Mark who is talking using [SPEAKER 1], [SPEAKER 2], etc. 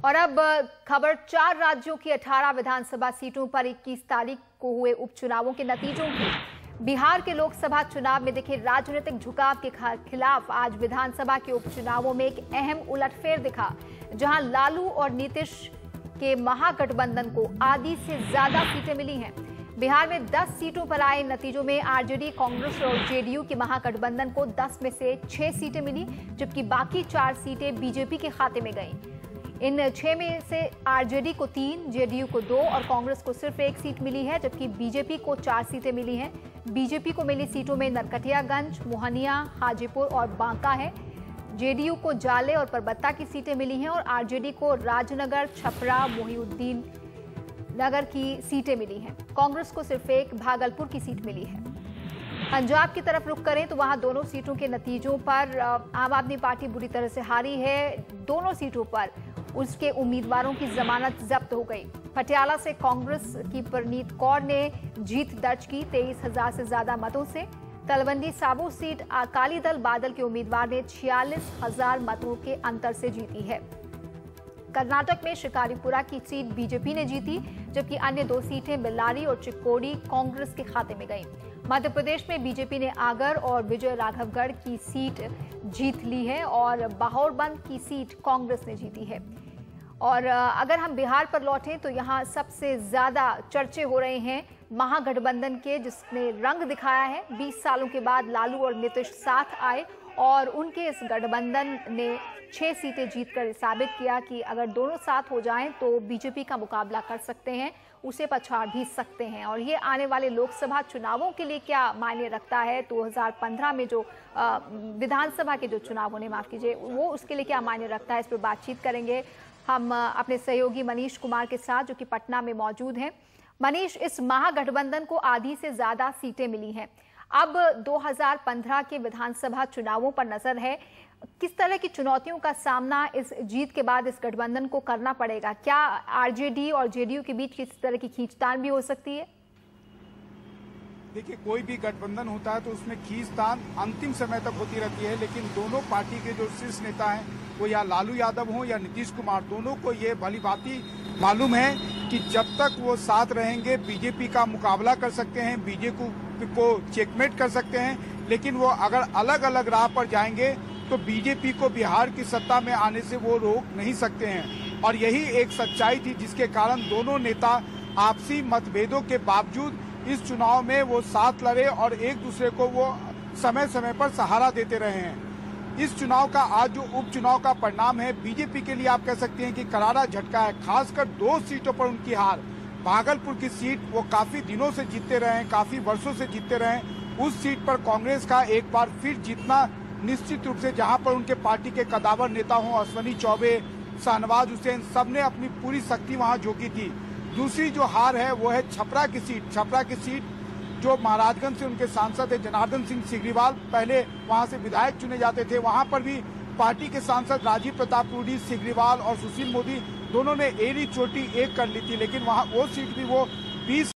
[SPEAKER 1] और अब खबर 4 राज्यों की 18 विधानसभा सीटों पर 21 तारीख को हुए उपचुनावों के नतीजों की। बिहार के लोकसभा चुनाव में दिखे राजनीतिक झुकाव के खिलाफ आज विधानसभा के उपचुनावों में एक अहम उलटफेर दिखा, जहां लालू और नीतीश के महागठबंधन को आधी से ज्यादा सीटें मिली हैं। बिहार में 10 सीटों पर आए नतीजों में आरजेडी, कांग्रेस और जेडीयू के महागठबंधन को 10 में से 6 सीटें मिली, जबकि बाकी 4 सीटें बीजेपी के खाते में गईं। इन 6 में से आरजेडी को 3, जेडीयू को 2 और कांग्रेस को सिर्फ 1 सीट मिली है, जबकि बीजेपी को 4 सीटें मिली हैं। बीजेपी को मिली सीटों में नरकटियागंज, मोहनिया, हाजीपुर और बांका है। जेडीयू को जाले और परबत्ता की सीटें मिली हैं और आरजेडी को राजनगर, छपरा, मोहिउद्दीन नगर की सीटें मिली हैं। कांग्रेस को सिर्फ 1 भागलपुर की सीट मिली है। पंजाब की तरफ रुख करें तो वहां दोनों सीटों के नतीजों पर आम आदमी पार्टी बुरी तरह से हारी है। दोनों सीटों पर उसके उम्मीदवारों की जमानत जब्त हो गई। पटियाला से कांग्रेस की परनीत कौर ने जीत दर्ज की 23,000 से ज्यादा मतों से। तलवंडी साबो सीट अकाली दल बादल के उम्मीदवार ने 46,000 मतों के अंतर से जीती है। कर्नाटक में शिकारीपुरा की सीट बीजेपी ने जीती, जबकि अन्य 2 सीटें बेल्लारी और चिक्कोडी कांग्रेस के खाते में गईं। मध्य प्रदेश में बीजेपी ने आगर और विजय राघवगढ़ की सीट जीत ली है और बाहोरबंद की सीट कांग्रेस ने जीती है। और अगर हम बिहार पर लौटें तो यहाँ सबसे ज्यादा चर्चे हो रहे हैं महागठबंधन के, जिसने रंग दिखाया है। 20 सालों के बाद लालू और नीतीश साथ आए और उनके इस गठबंधन ने 6 सीटें जीतकर साबित किया कि अगर दोनों साथ हो जाएं तो बीजेपी का मुकाबला कर सकते हैं, उसे पछाड़ भी सकते हैं। और ये आने वाले लोकसभा चुनावों के लिए क्या मायने रखता है, 2015 में जो विधानसभा के जो चुनाव होने, माफ कीजिए, वो उसके लिए क्या मायने रखता है, इस पर बातचीत करेंगे हम अपने सहयोगी मनीष कुमार के साथ, जो कि पटना में मौजूद हैं। मनीष, इस महागठबंधन को आधी से ज्यादा सीटें मिली हैं। अब 2015 के विधानसभा चुनावों पर नजर है। किस तरह की चुनौतियों का सामना इस जीत के बाद इस गठबंधन को करना पड़ेगा? क्या आरजेडी और जेडीयू के बीच किसी तरह की खींचतान भी हो सकती है?
[SPEAKER 2] देखिए, कोई भी गठबंधन होता है तो उसमें खींचतान अंतिम समय तक होती रहती है, लेकिन दोनों पार्टी के जो शीर्ष नेता हैं, वो या लालू यादव हो या नीतीश कुमार, दोनों को ये भली भांति मालूम है कि जब तक वो साथ रहेंगे बीजेपी का मुकाबला कर सकते हैं, बीजेपी को चेकमेट कर सकते हैं। लेकिन वो अगर अलग अलग राह पर जाएंगे तो बीजेपी को बिहार की सत्ता में आने से वो रोक नहीं सकते हैं। और यही एक सच्चाई थी जिसके कारण दोनों नेता आपसी मतभेदों के बावजूद इस चुनाव में वो साथ लड़े और एक दूसरे को वो समय समय पर सहारा देते रहे हैं। इस चुनाव का आज जो उपचुनाव का परिणाम है, बीजेपी के लिए आप कह सकते हैं कि करारा झटका है। खासकर 2 सीटों पर उनकी हार, भागलपुर की सीट वो काफी दिनों से जीतते रहे, काफी वर्षों से जीतते रहे। उस सीट पर कांग्रेस का एक बार फिर जीतना निश्चित रूप से, जहां पर उनके पार्टी के कदावर नेता हों, अश्वनी चौबे, शाहनवाज हुसैन, सबने अपनी पूरी शक्ति वहां झोंकी थी। दूसरी जो हार है वो है छपरा की सीट। छपरा की सीट जो महाराजगंज से उनके सांसद है जनार्दन सिंह सिग्रीवाल, पहले वहां से विधायक चुने जाते थे, वहां पर भी पार्टी के सांसद राजीव प्रताप रूडी, सिग्रीवाल और सुशील मोदी दोनों ने एड़ी चोटी एक कर ली थी, लेकिन वहां वो सीट भी वो 20